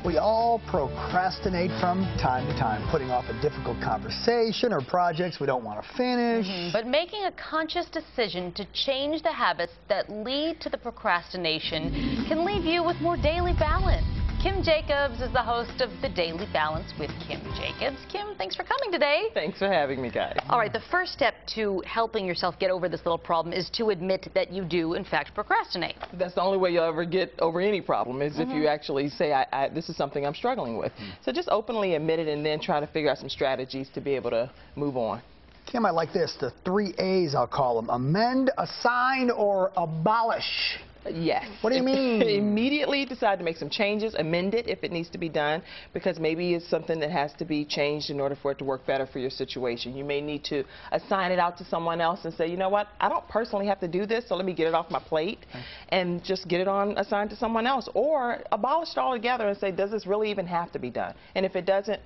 We all procrastinate from time to time, putting off a difficult conversation or projects we don't want to finish. But making a conscious decision to change the habits that lead to the procrastination can leave you with more daily balance. Kim Jacobs is the host of The Daily Balance with Kim Jacobs. Kim, thanks for coming today. Thanks for having me, guys. All right, the first step to helping yourself get over this little problem is to admit that you do, in fact, procrastinate. That's the only way you'll ever get over any problem is if you actually say, this is something I'm struggling with. So just openly admit it and then try to figure out some strategies to be able to move on. Kim, I like this, the 3 A's, I'll call them. Amend, assign, or abolish. Yes. What do you mean? Immediately decide to make some changes, amend it if it needs to be done, because maybe it's something that has to be changed in order for it to work better for your situation. You may need to assign it out to someone else and say, you know what, I don't personally have to do this, so let me get it off my plate and just get it assigned to someone else. Or abolish it altogether and say, does this really even have to be done? And if it doesn't,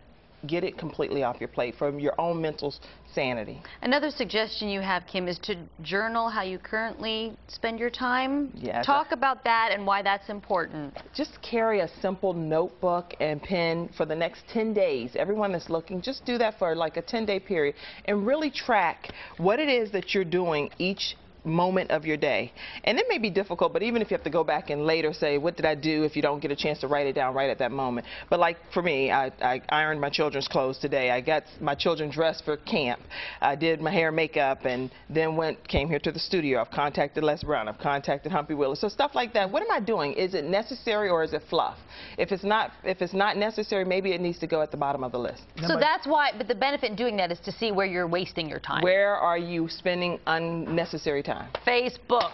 get it completely off your plate from your own mental sanity. Another suggestion you have, Kim, is to journal how you currently spend your time. Yes. Talk about that and why that's important. Just carry a simple notebook and pen for the next 10 days. Everyone that's looking, just do that for like a 10-day period and really track what it is that you're doing each moment of your day. And it may be difficult, but even if you have to go back and later say, what did I do, if you don't get a chance to write it down right at that moment. But like for me, I ironed my children's clothes today. I got my children dressed for camp. I did my hair and makeup and then came here to the studio. I've contacted Les Brown. I've contacted Humpy Wheeler. So stuff like that. What am I doing? Is it necessary or is it fluff? If it's not necessary, maybe it needs to go at the bottom of the list. So that's why, but the benefit in doing that is to see where you're wasting your time. Where are you spending unnecessary time? Facebook.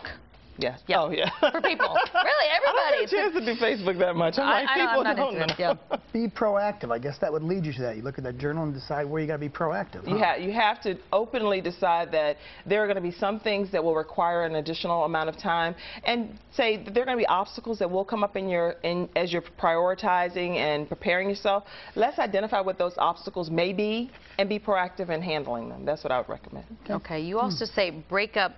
Yes. Yeah. Oh, yeah. For people. Really, everybody. I don't get a chance to do Facebook that much. I'm not into it. Be proactive. I guess that would lead you to that. You look at that journal and decide where you got to be proactive. Huh? You have to openly decide that there are going to be some things that will require an additional amount of time, and say that there are going to be obstacles that will come up as you're prioritizing and preparing yourself. Let's identify what those obstacles may be and be proactive in handling them. That's what I would recommend. Okay. You also say break up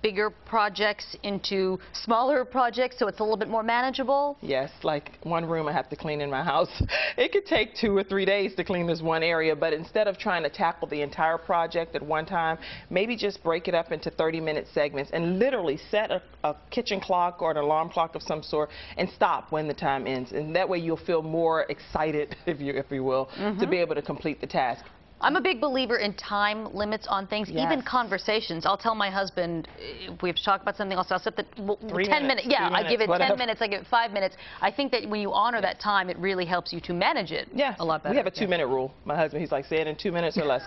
bigger projects into smaller projects so it's a little bit more manageable? Yes, like one room I have to clean in my house. It could take 2 or 3 days to clean this one area, but instead of trying to tackle the entire project at one time, maybe just break it up into 30-minute segments and literally set a kitchen clock or an alarm clock of some sort and stop when the time ends. And that way you'll feel more excited, if you will, to be able to complete the task. I'm a big believer in time limits on things, even conversations. I'll tell my husband, if we have to talk about something else, I'll set the 10 minutes. Yeah, I give it 10 minutes, I give it 5 minutes. I think that when you honor that time, it really helps you to manage it a lot better. We have a 2-minute rule. My husband, he's like, say it in 2 minutes or less.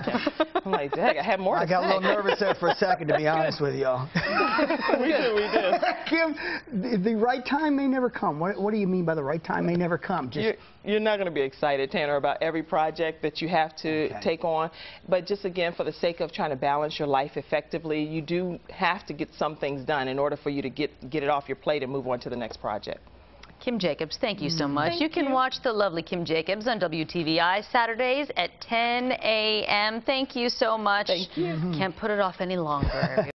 I'm like, dang, I have more to say. I got a little nervous there for a second, to be honest with y'all. We do. Kim, the right time may never come. What do you mean by the right time may never come? You're not going to be excited, Tanner, about every project that you have to take on. But just again, for the sake of trying to balance your life effectively, you do have to get some things done in order for you to get it off your plate and move on to the next project. Kim Jacobs, thank you so much. You can watch the lovely Kim Jacobs on WTVI Saturdays at 10 a.m. Thank you so much. Thank you. Can't put it off any longer.